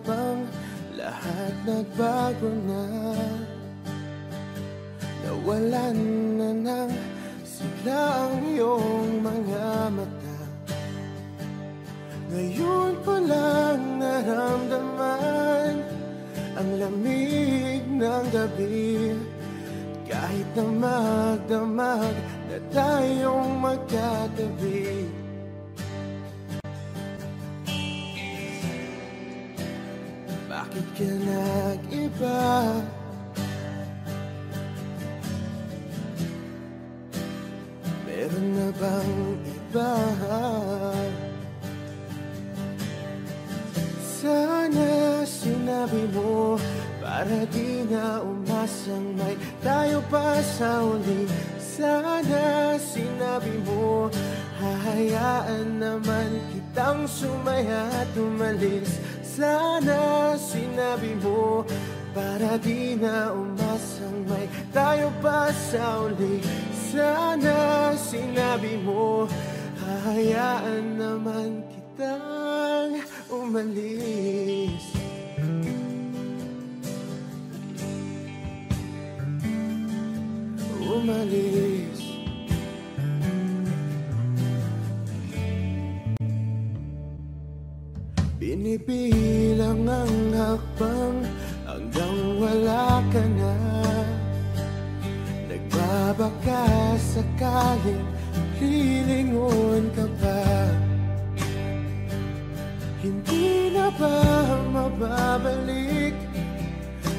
bang lahat nagbago na? Nawalan na ng sigla ang iyong mga mata. Ngayon ko lang naramdaman ang lamig ng gabi. Kahit na magdamag na tayong magkatabi. Bakit ka nag-iba? Meron na bang iba? Sana sinabi mo para di na umasang may tayo pa sa uli. Sana sinabi mo hahayaan naman kitang sumaya at umalis. Sana sinabi mo para di na umasang may tayo pa sa uli. Sana sinabi mo hahayaan naman kitang umalis. Umalis. Binibilang ang hakbang hanggang wala ka na. Nagbabaka sakaling lilingon ka pa. Hindi na ba mababalik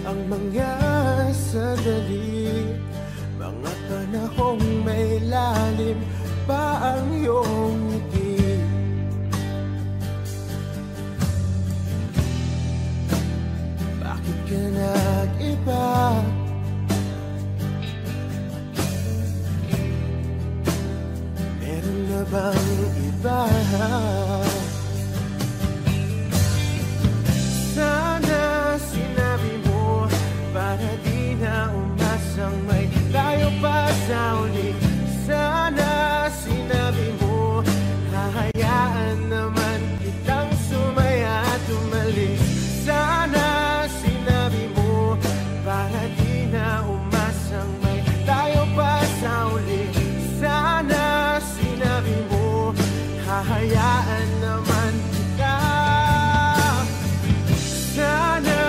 ang mga sandali, mga panahong may lalim pa ang iyong ngiti? Bakit ka nag-iba? Meron na bang iba? Sana sinabi mo para di na umasang may tayo pa sa uli. Sana sinabi mo hahayaan naman kitang sumaya at umalis. Sana sinabi mo para di na umasang may tayo pa sa uli. Sana sinabi mo hahayaan naman kita. Sana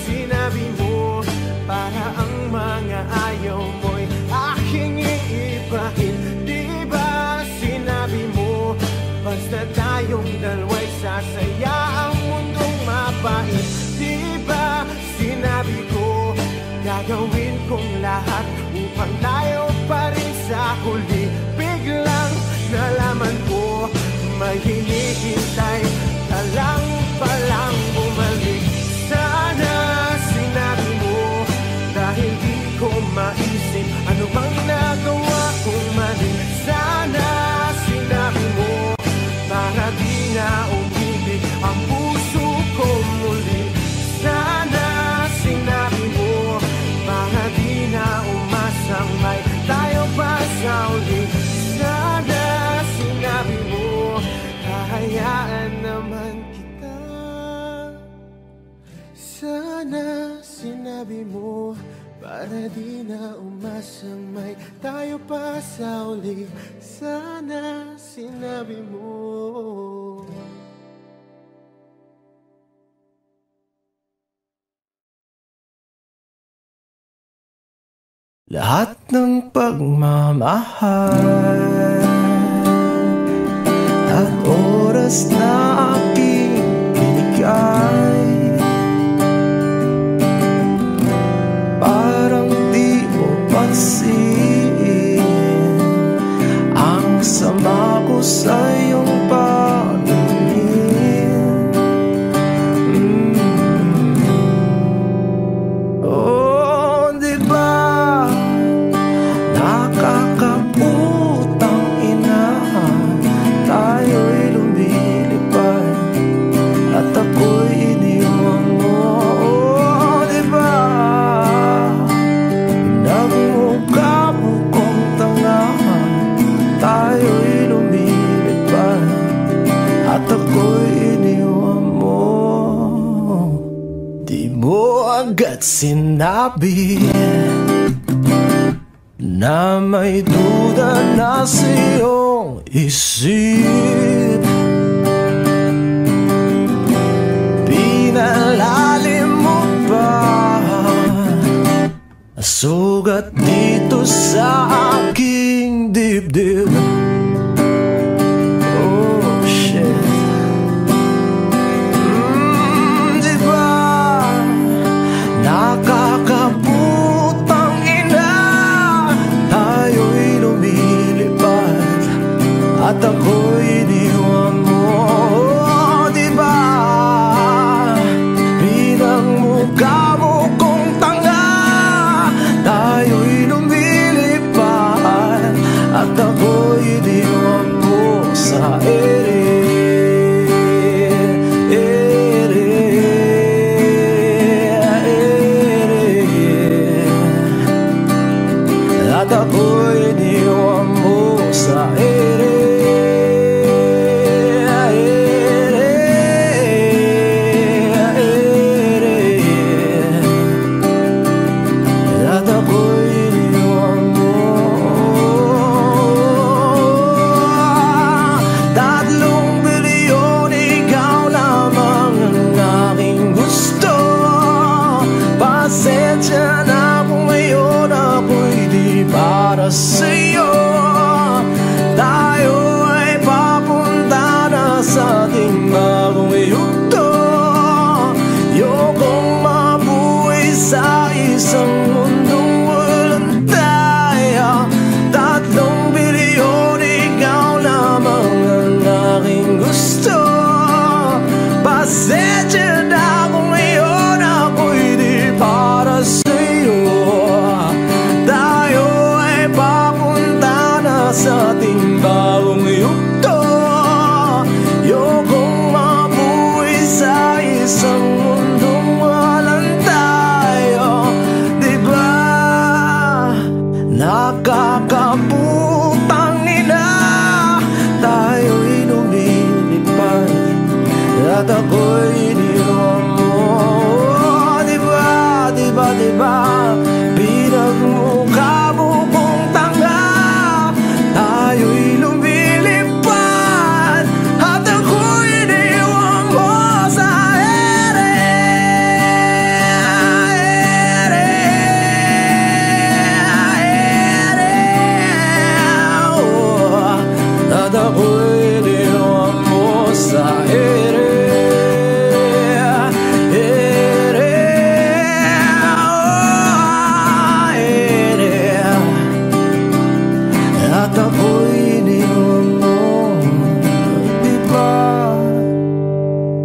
sinabi mo para ang mga ayaw mo'y aking iibahin. Di ba sinabi mo basta tayong dalawa'y sasaya ang mundong mapait? Di ba sinabi ko gagawin kong lahat upang tayo pa rin sa huli? Biglang nalaman ko may hinihintay ka lang palang bumalik. Sana sinabi mo dahil di ko maisip ano bang nagawa kong mali. Sana sinabi mo para di na umibig ang puso ko muli. Sana sinabi mo para di na umasang may tayo pa sa uli. Sana sinabi mo hahayaan naman kita. Sana sinabi mo para di na umasang may tayo pa sa uli. Sana sinabi mo. Lahat ng pagmamahal at oras na aking binigay, parang di mo pansin ang sama ko sa iyong paningin. Oh, di ba nakakaputang ina, tayo'y lumilipad Di mo agad sinabi na may duda na sa iyong isip. Pinalalim mo pa sugat dito sa aking dibdib. Oh shit. Diba nakakabutang ina, tayo'y lumilipad at ako'y iniwan mo. Oh, diba pinagmukha mo kong tanga, tayo'y lumilipad at ako'y iniwan mo sa ere. At ako'y iniwan mo sa ere. At ako'y iniwan mo. 3 bilyon, ikaw lamang ang aking gusto. Pasensya na kung ngayon ako'y di para sa'yo. Tayo ay papunta na sa ating bagong yugto. Ayokong mabuhay sa isang mundong walang tayo. 3 bilyon, ikaw lamang ang aking gusto. Pasensya na kung ngayon ako'y di para sa'yo. Tayo ay papunta na sa ating bagong yugto. Ayokong mabuhay sa isang mundong walang tayo. Diba nakakabutang ina, tayo'y lumilipad at ako'y iniwan mo. Diba, diba, diba pinagmukha mo kong tanga, tayo'y lumilipad at ako'y iniwan mo sa ere. Oh, at ako'y iniwan mo sa ere. At ako'y iniwan mo. Diba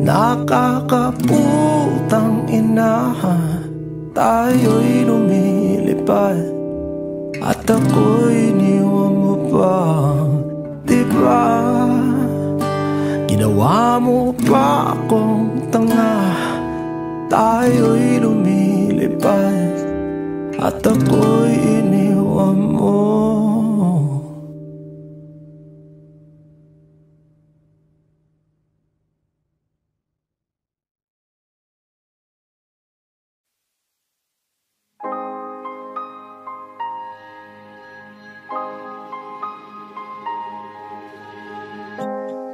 nakakaputang ina, tayo'y lumilipad at ako'y iniwan mo pa. Diba ginawa mo pa akong tanga, tayo'y lumilipad at ako'y iniwan mo.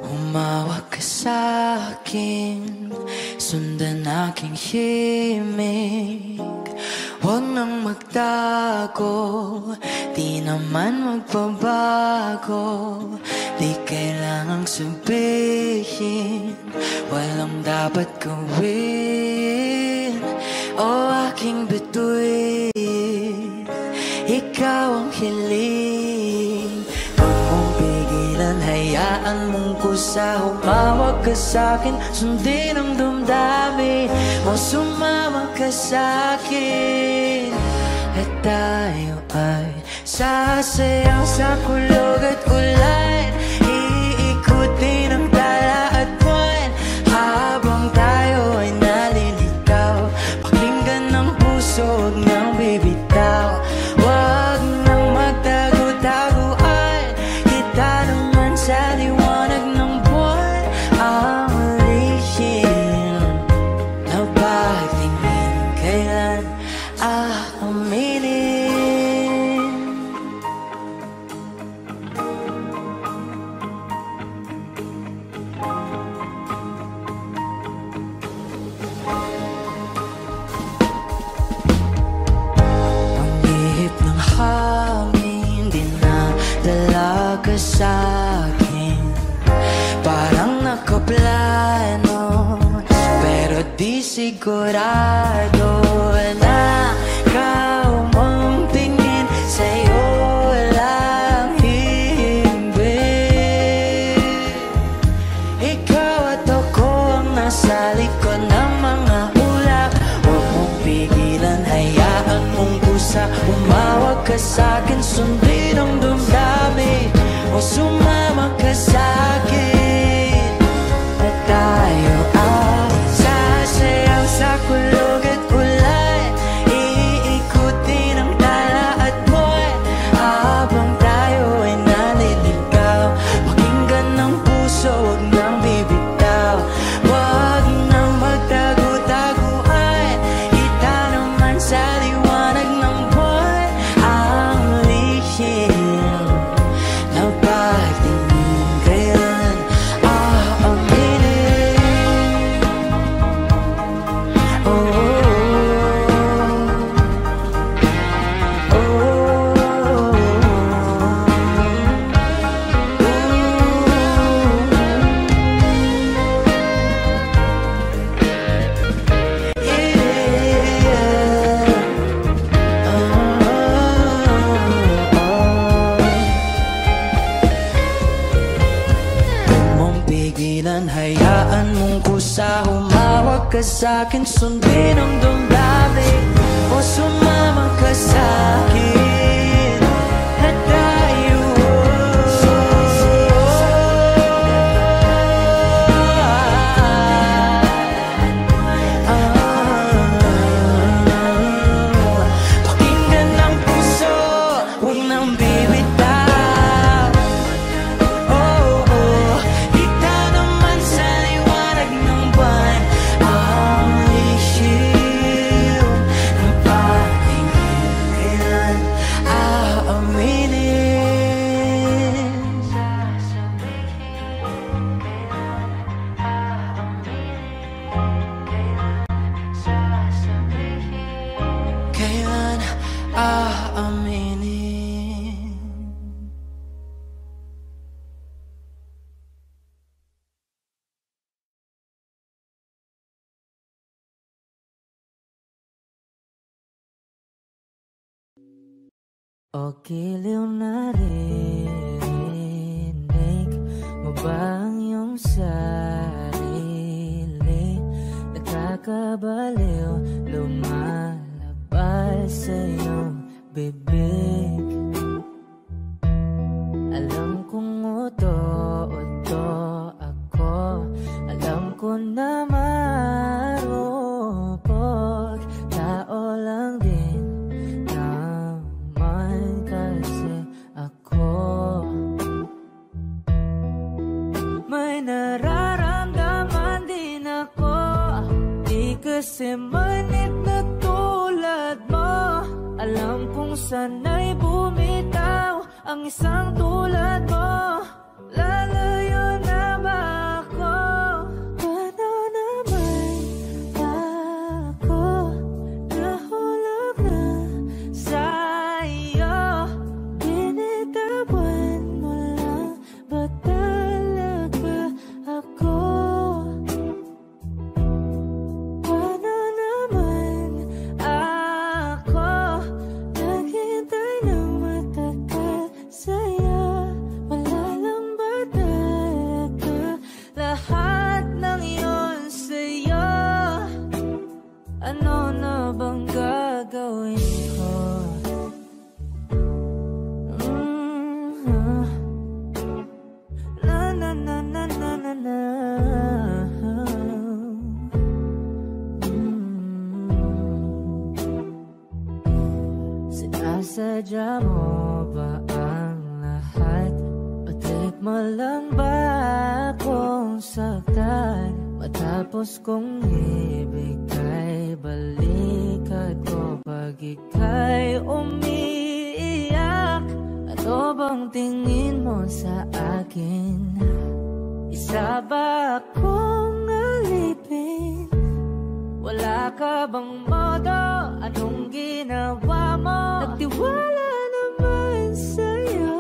Humawak ka sa'kin, sundan aking himig. Huwag nang magtago, di naman magbabago. Di kailangang sabihin, walang dapat gawin. O aking bituin, ikaw ang hiling. Huwag mong pigilan, hayaan mong kusa. Humawak ka sa'kin, sundin ang damdamin mo. Sumama ka sa'kin at tayo ay sasayang sa kulog at ulan. Iikutin ang tala at buwan habang tayo ay nalilitaw. Pakinggan ng puso, huwag nang bibitaw. Huwag nang magtago-taguan, kita naman sa liwanag ng buwan. Ang lihim na pagtingin sa'kin, parang nakaplano, pero di sigurado na ikaw mong tingin sa'yo lang himbing. Ikaw at ako ang nasa likod ng mga ulap. Huwag mong pigilan, hayaan mong kusa. Umawag ka sa'kin, sundin ang damdamin, o sumama ka sa'kin. At tayo ay sasayaw sa kulog at ulan, iikutin ang tala at buwan, habang tayo ay naliligaw. Pakinggan ng puso, huwag nang bibitaw, huwag nang magtago-taguan. Kita naman sa liwanag ng buwan ang lihim na pagtingin, kailan aaminin. Oh, oh, pigilan, hayaan mong kusa. Humawag ka sa'kin, sundin ang damdamin, o sumama ka sa'kin. At tayo pakinggan ng puso, huwag nang bibitaw. Oh, oh, kita naman sa liwanag ng buwan ang lihim na pagtingin, kailan aaminin. Kailan aaminin. O giliw na rinig mo ba ang iyong sarili? Nakakabaliw, lumalabas sa iyong bibig. Alam kong uto-uto ako, alam ko na marupok, tao lang din naman kasi ako. May nararamdaman din ako, di kasi manit na tulad mo. Alam kong sana'y bumitaw ang isang tulad mo. Lalayo na ba ako? Paano naman ako nahulog na sa'yo? Binitawan mo lang ba talaga ako? Paano naman ako naghintay ng matagal sa'yo? Wala lang ba talaga lahat ng iyon sa'yo? Ano na bang gagawin ko? Na na na na na na na. Sinasadya mo ba ang lahat? O mo lang ba akong saktan? Matapos kong ibigay balikat ko pag ika'y umiiyak. Ano bang tingin mo sa akin? Isa ba akong alipin? Wala ka bang modo? Anong ginawa mo? Nagtiwala naman sa'yo.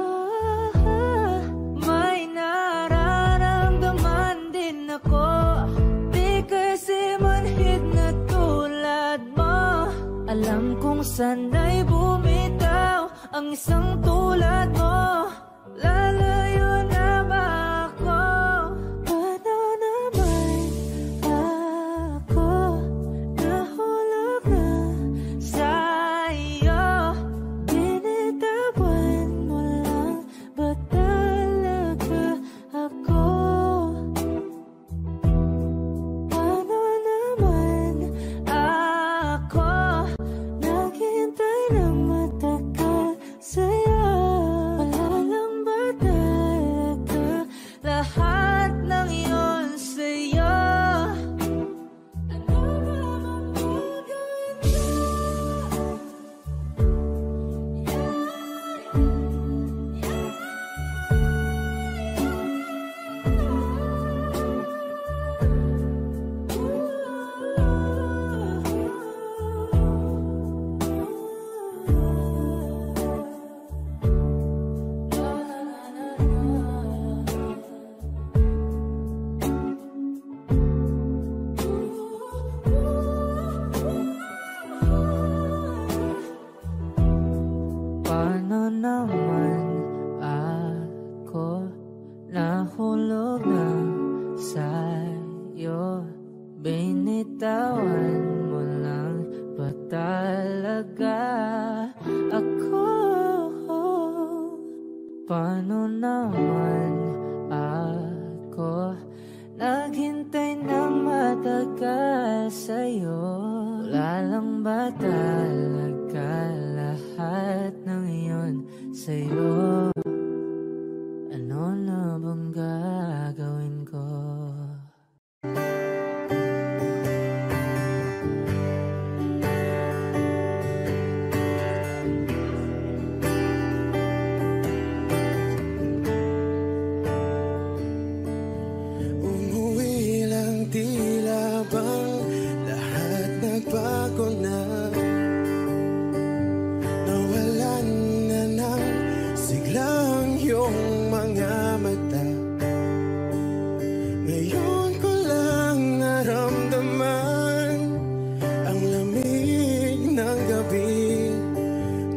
Alam kong sana'y bumitaw ang isang tulad mo. Lalayo na ba ako? Paano naman ako nahulog na sa'yo? Binitawan mo lang ba talaga ako? Paano naman ako naghintay ng matagal sa'yo? Wala lang ba talaga lahat ng iyon sa'yo? Ano ba mapagod na? Paano naman ako nahulog na sa'yo? Binitawan mo lang ba talaga ako? Paano naman ako naghintay ng matagal sa'yo? Wala lang ba talaga lahat ng iyon sa'yo? Ano na bang gagawin ko? Umuwi lang, tila bang lahat nagbago na. Nawalan na ng siglang iyong mga mata. Ngayon ko lang naramdaman ang lamig ng gabi.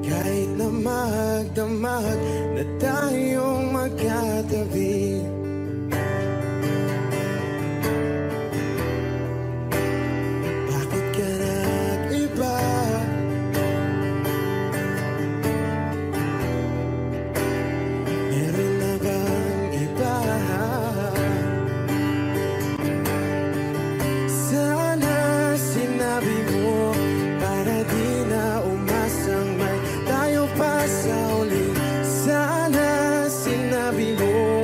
Kahit na magdamag na tayong magkatabi. Bakit ka nag-iba? Meron na bang iba? Sana sinabi mo para di na umasang may tayo pa sa uli. Sana sinabi mo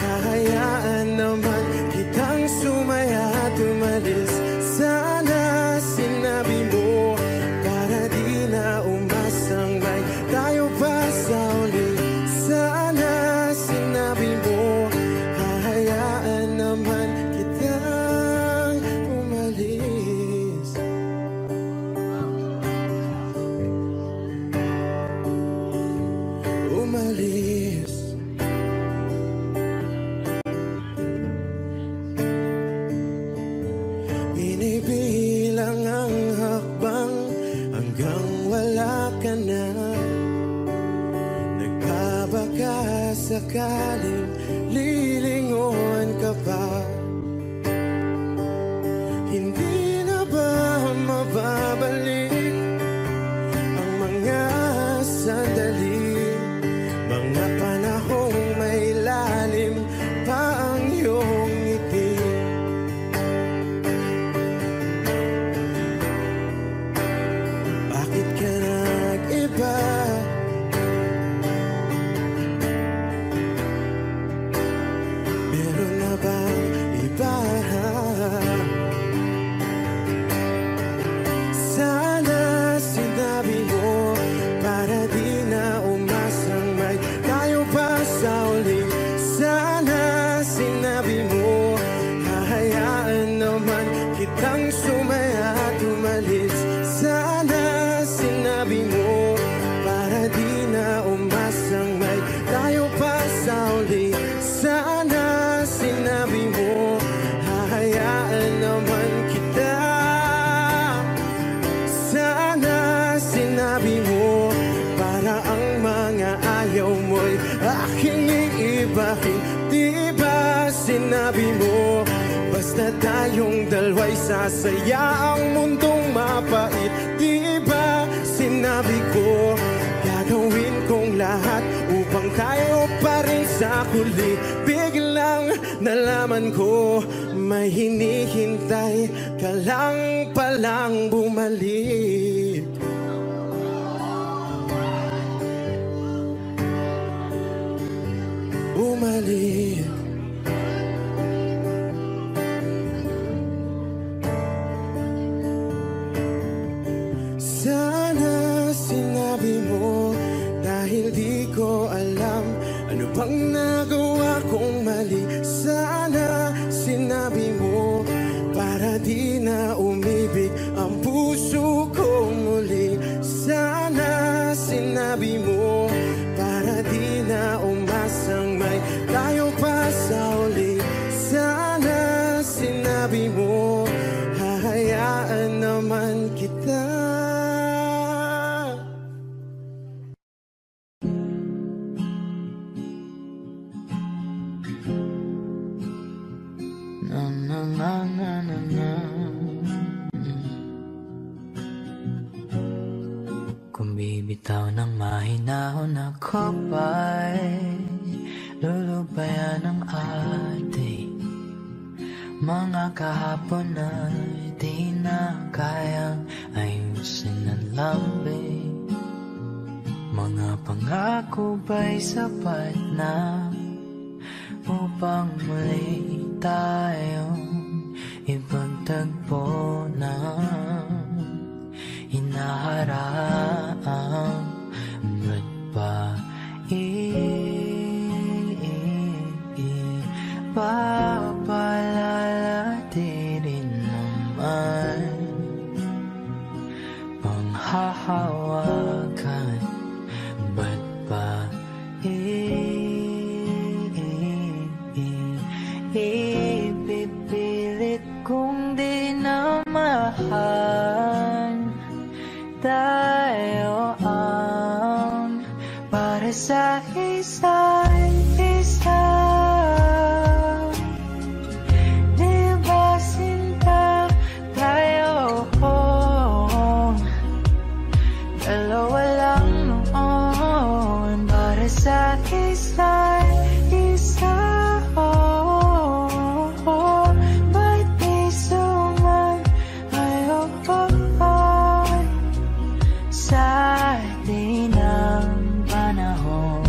hahayaan naman kitang sumaya at umalis. Sana sinabi mo para di na umasang may tayo pa sa uli. Sana sinabi mo hahayaan naman kitang umalis. Umalis. Binibilang ang hakbang hanggang wala ka na. Nagkabaka sakaling lilingon ka pa. Hindi na ba mababalik ang mga sandali, mga panahong may lalim pa ang iyong ngiti? Bakit ka nag-iba? Basta tayong dalawa'y sasaya ang mundong mapait. Di ba sinabi ko, gagawin kong lahat upang tayo pa rin sa huli. Biglang nalaman ko, may hinihintay ka lang palang bumalik. Bumalik. Sana sinabi mo, dahil di ko alam ano bang nagawa kong mali. Sana sinabi mo, para di na umibig ang puso ko muli. Sana sinabi mo, para di na umasang may tayo pa sa uli. Sana sinabi mo, hahayaan naman kita. Kung bibitaw ng mahinahon ako ba'y lulubayan ng ating mga kahapon na di na kayang ayusin ang lambing. Mga pangako ba'y sapat na upang muli tayong ipagtagpo na hinaharap? Ba't ba papalalatin naman panghahawakan? Ba't ba ipipilit kong di na mahal? Tayo ang para sa isa't isa. Di ba sinta tayo? Dalawa lang noon para sa isa't isa. Ba't di suman ayaw sa atin ang panahon?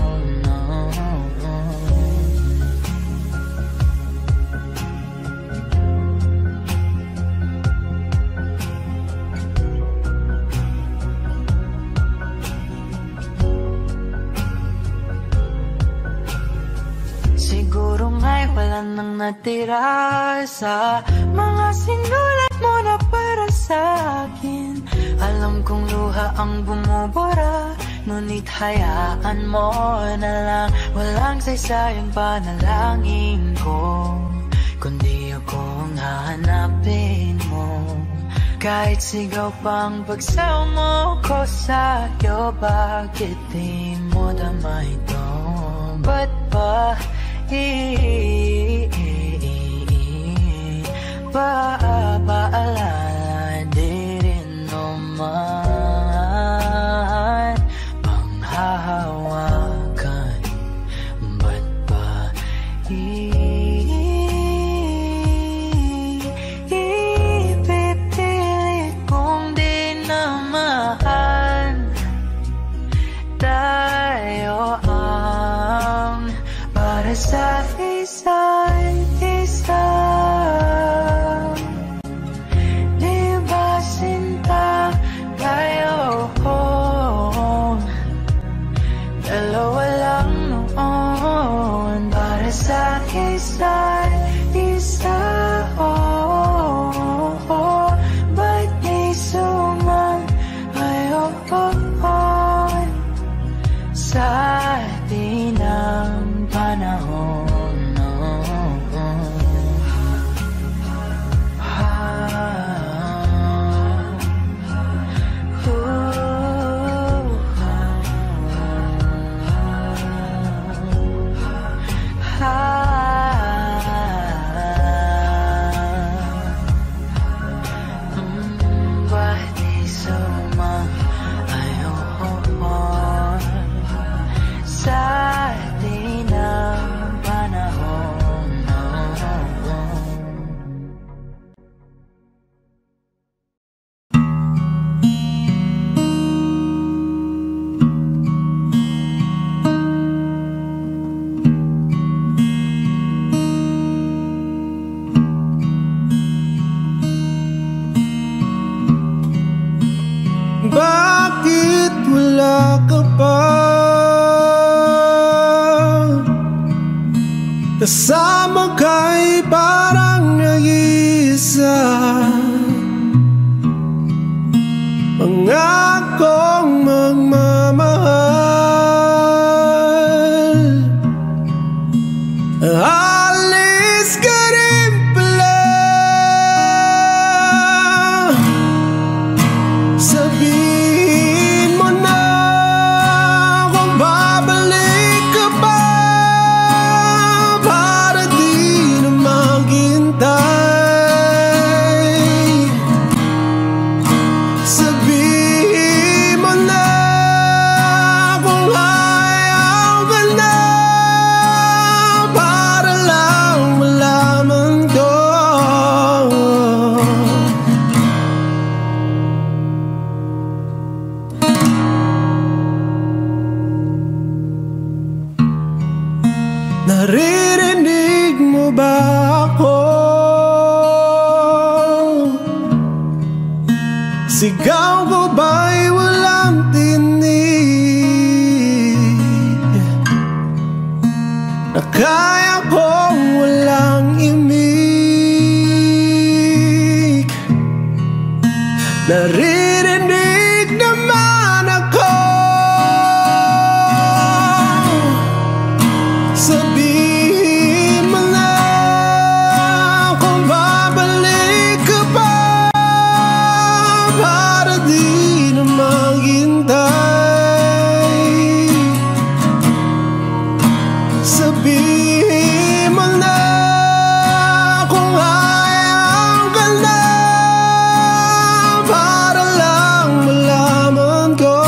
Siguro nga'y wala nang natira sa mga sinulat mo na para sa akin. Alam kong luha ang bumubura, ngunit hayaan mo na lang. Walang saysayang panalangin ko, kundi ako ang hahanapin mo. Kahit sigaw pang pagsaw mo ko sa'yo, bakit di mo dama ito? Ba't ba paalala di rin naman panghahawakan? Ba't ba ipipilit kong di na mahal? Tayo ang para sa isa't isa. Di ba sinta kasama ka'y parang nag-iisa. Pangakong magmamahal, alis ka rin pala. Sabihin mo na kung babalik ka pa, para di na maghintay. Sabihin mo na kung ayaw ka na, para lang malaman ko. Naririnig mo ba ako? Sigaw ko ba'y walang tinig? Na kaya kong walang imig. Naririnig naman ako. Sabihin mo na kung babalik ka pa, para di na maghintay. Sabihin mo na kung ayaw ka na, para lang malaman ko.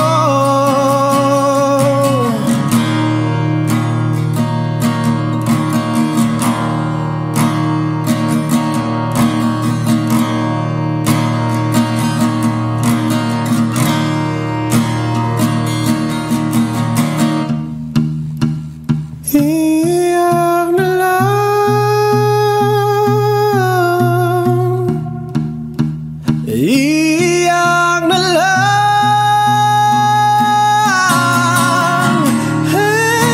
Iyak na lang, iyak na lang. Hey,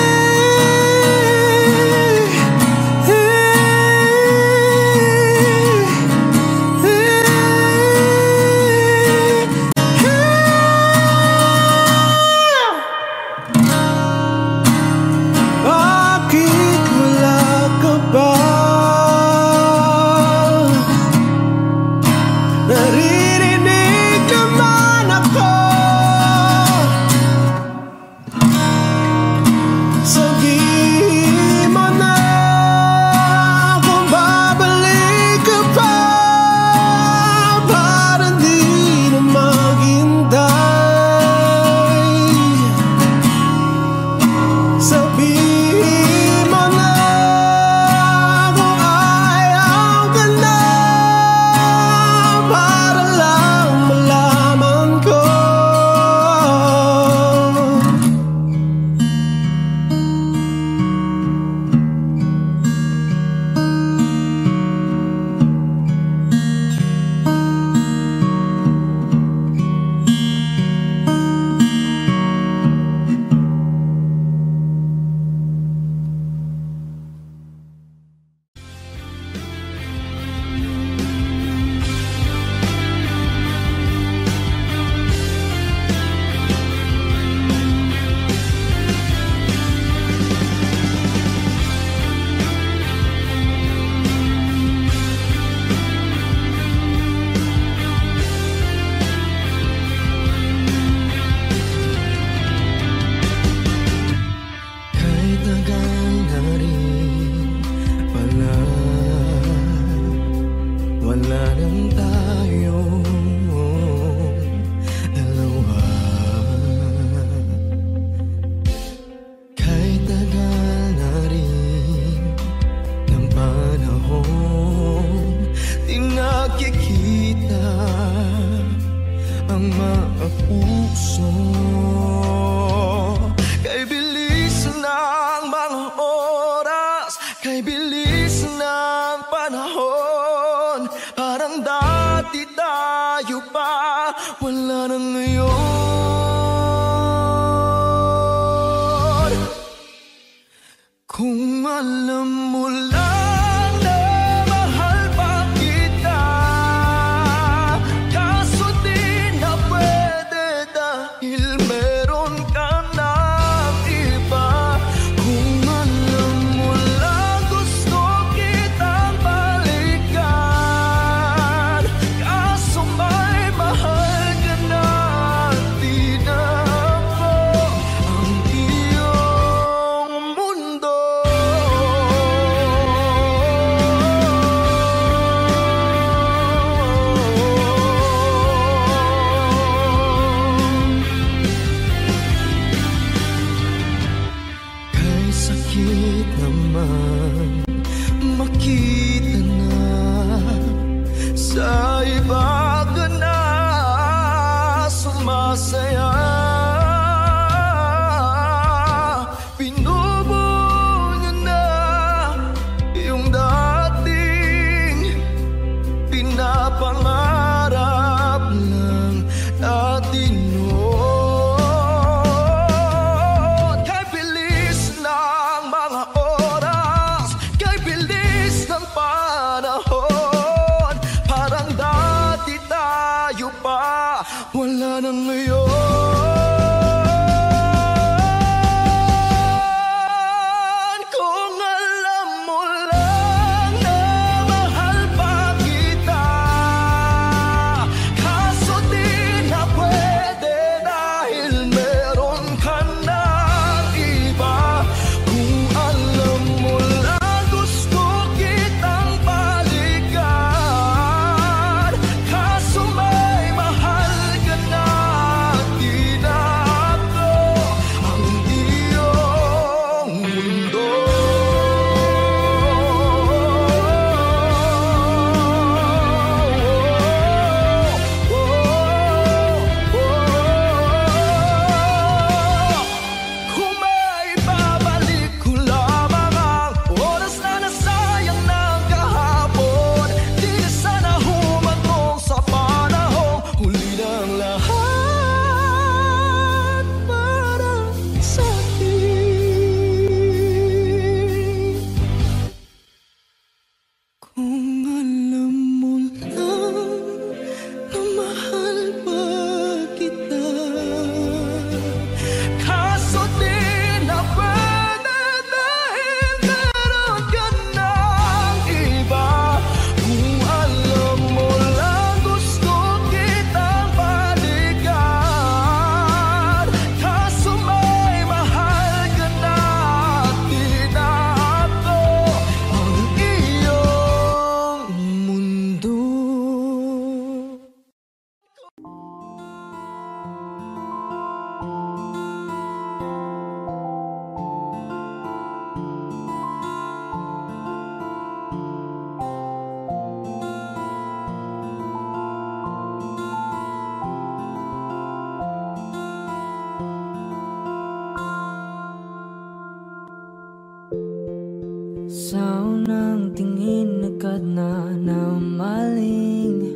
bakit wala ka ba? Naririnig naman ako. Sabihin mo na kung babalik ka pa, para di na maghintay. Sabihin mo na kung ayaw ka na, para lang malaman ko. Kahit tagal na rin pala, wala nang tayong dalawa. Kahit tagal na rin ng panahon, di nakikita ang mga puso. Kay bilis ng mga oras, kay bilis ng panahon, parang dati tayo pa, wala na ngayon. Kung alam mo saya. Pinubo niya na yung dating pinapangarap lang natin noon. Kay bilis ng mga oras, kay bilis ng panahon, parang dati tayo pa, wala na ngayon. Kung alam mo lang na mahal pa kita, kaso di na pwede dahil meron ka ng iba. Kung alam mo lang gusto kitang balikan, kaso may mahal ka na, di na ako ang iyong mundo. Kung may babalik ko lamang ang oras na nasayang ng kahapon, di na sana humantong sa panahong huli ng lahat para sa akin. Kung alam mo lang na mahal pa kita, kaso di na pwede dahil meron ka ng iba. Kung alam mo lang gusto kitang balikan, kaso may mahal ka na, di na ako ang iyong mundo. Sa unang tingin agad na namaling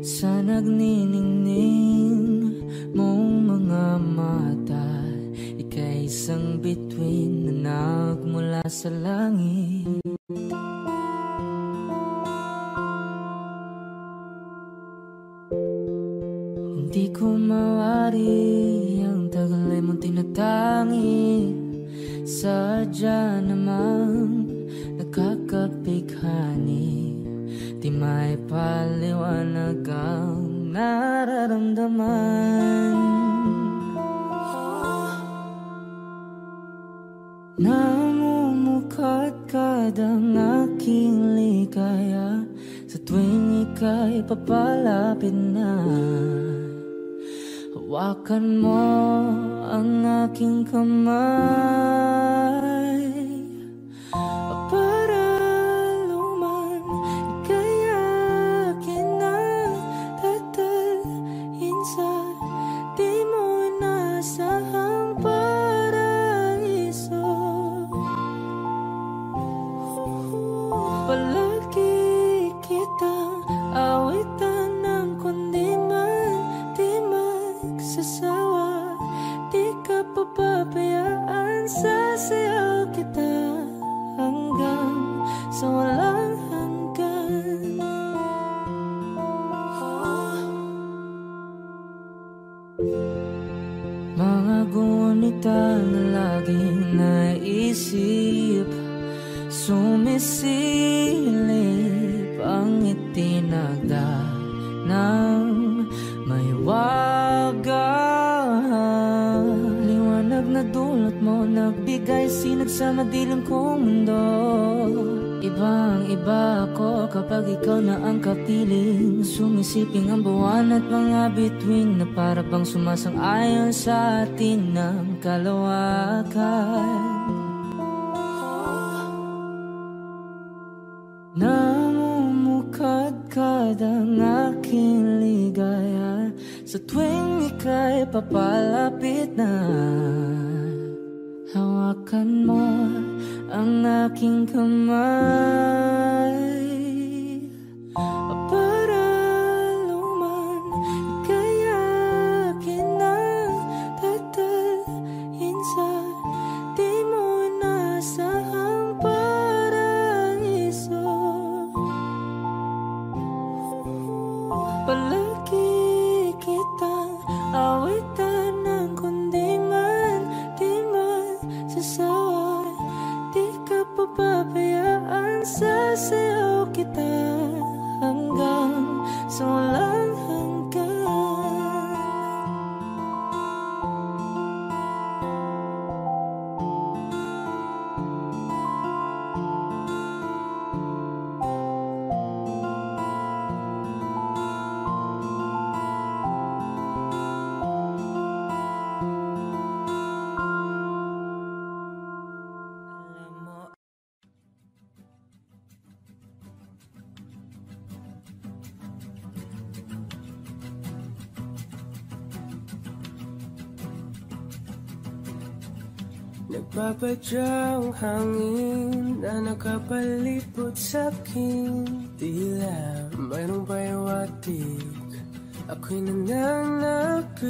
sa nagniningning mong mga mata. Ika'y isang bituin na nagmula sa langit. Hindi ko mawari ang tagal ay mong tinatangi. Sadya namang nakakapighani, di may paliwanag ang nararamdaman. Namumukadkad ang aking ligaya sa tuwing ika'y papalapit na. Hawakan mo ang aking kamay para luman ika'y akin na tatalhin sa di mo inasahang paraiso. Palagi kitang awitan ng kundi man di magsasawa. Di ka papabayaan, sasayaw kita hanggang sa walang hanggan. Mga gunita na laging naisip, sumisilip ang itinagda ng may wagang liwanag na dulot mo, nagbigay sinag sa madilim kong mundo. Ibang iba ako kapag ikaw na ang kapiling, sumisiping ang buwan at mga bituin na para bang sumasang-ayon sa atin ng kalawakan. Namumukadkad ang aking ligaya Sa tuwing ika'y papalapit na, hawakan mo ang aking kamay. Para luman, ika'y akin na tatalhin sa di mo nasahang paraiso. Palagi kitang awitan ng kundi man di masasawa. Di ka papabayaan, sasayaw kita hanggang sa walang hanggan. Nagpapadyang hangin na nakapalipot sa'kin, tila mayroong payawatig, ako'y nananapit.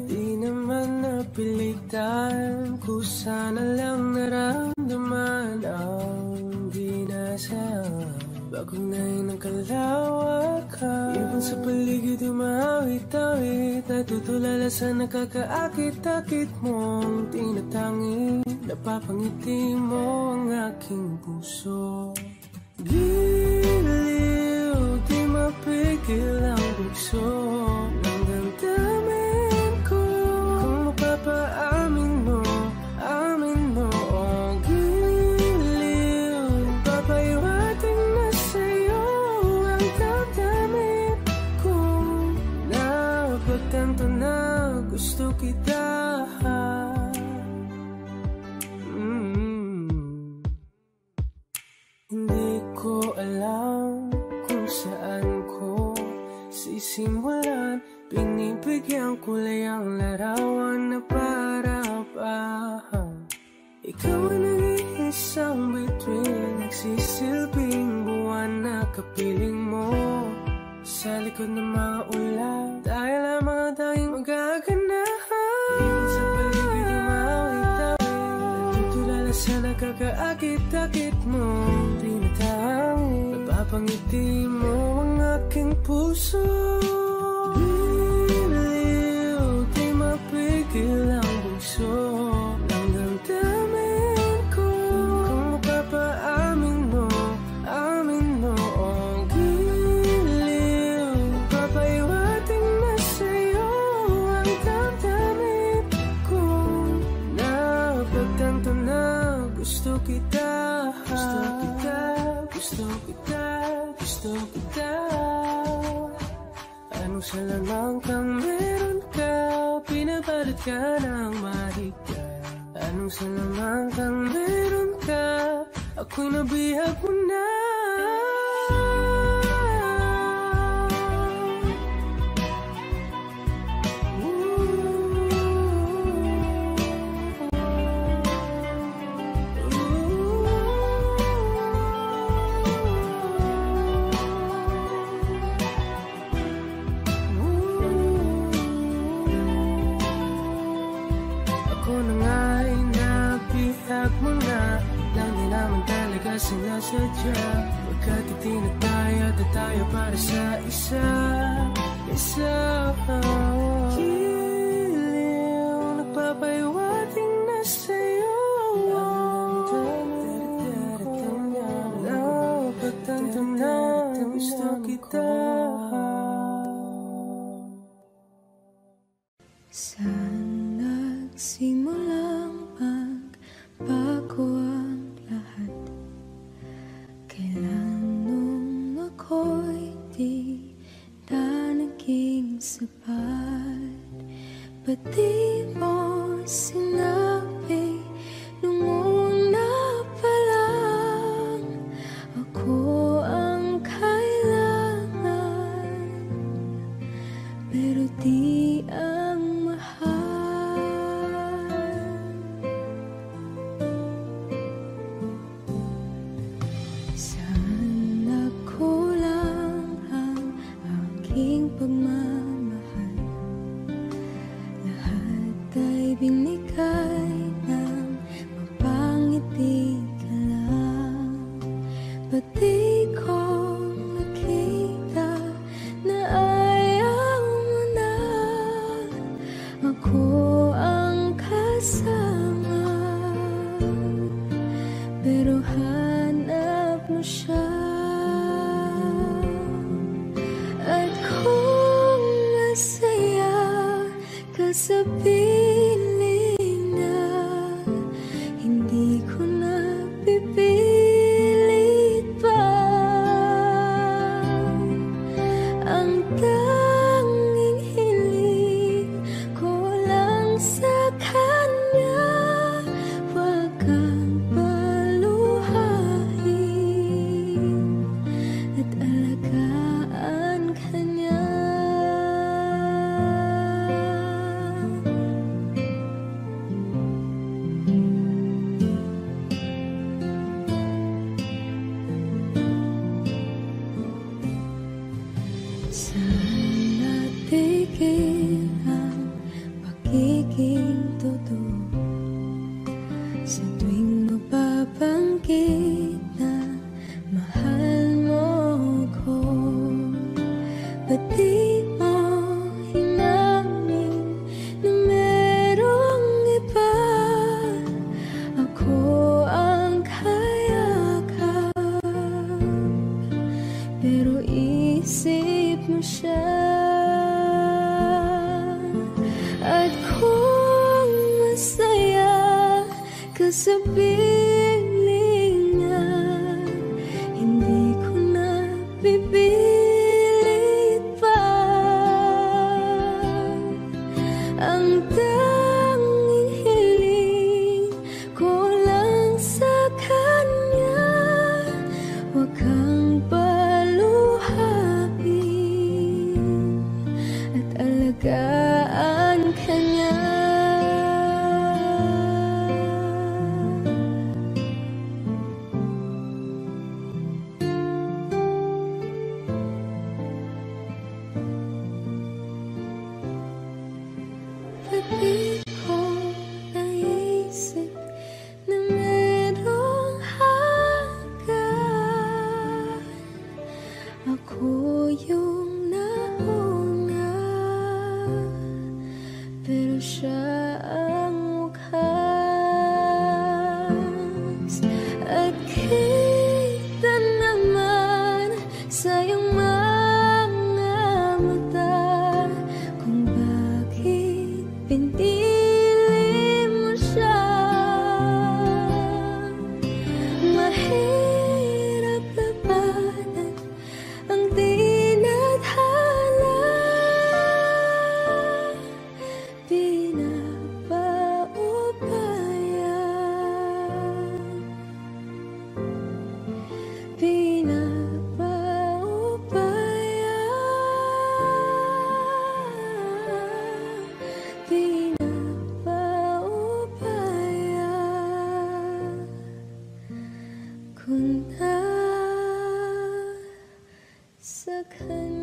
Di naman napilitan, kusa na lang naramdaman ang ginasawang bagong ngayon ang kalawakan. Ibon sa paligid umawit-awit, natutulala sa nakakaakit-akit mong tinatangi. Napapangiti mo ang aking puso. Giliw, di mapigil ang bugso ng damdamin ko. Kung mapapaamin mo, amin mo. Oh, giliw, papaiwating na sa'yo ang damdamin ko. Napagtanto na gusto kita. Hindi ko alam kung saan ko sisimulan. Binibigyan kulay ang larawan na para-parahan. Ikaw ang nag-iisang bituin, nagsisilbing buwan na kapiling mo. Sa likod ng mga ulan, tayo lamang ang tanging magaganahan. Ibon sa paligid umawit-awit, natutulala sa nakakaakit-akit mo. Napapangiti mo ang aking puso. Giliw, di mapigil ang bugso ng damdamin ko. Kung mapapaamin mo, amin mo. Oh, giliw, papaiwating na sa'yo ang damdamin ko. Napagtanto na gusto kita. Gusto kita, gusto kita, gusto kita. Anong salamang kang meron ka, pinapalit ka ng mahigpit. Anong salamang kang meron ka, ako'y nabihag mo na. Sinasadya, magkatiti na tayo at tayo para sa isa. Giliw, nagpapaiwating na sa'yo. Napagtanto na gusto kita. Saan nagsimulang magbago ang lahat? Kailan nung ako'y di na naging sapat? Ba't di mo sinabi nung una pa lang ako ang kailangan? Pero di binigay ng mapangiti ka lang. Ba't di ko nakita na ayaw mo na ako ang kasama? Pero hanap mo siya. At kung masaya ka sa piling na, hindi ko na pipilit pa. Ang tanging hiling ko lang sa kanya, wag kang paluhain at alagaan ka niya. Saan natigil ang pagiging totoo? Sa tuwing mapabanggit na mahal mo ko, ba't di mo hinamin na merong iba? Ako ang kayakap, pero isip mo siya. At kung masaya ka sa piling niya, hindi ko na pipilit pa. Ang tanging hiling ko lang sa kanya, wag kang paluhain at alagaan ka niya. Ba't di ko naisip na merong hanggan? Ako yung nauna, pero siya ang wakas. At kita naman sa iyong mga mata kung bakit pinili mo siya. Mahirap labanan ang tinadhana, kung nasa kanya.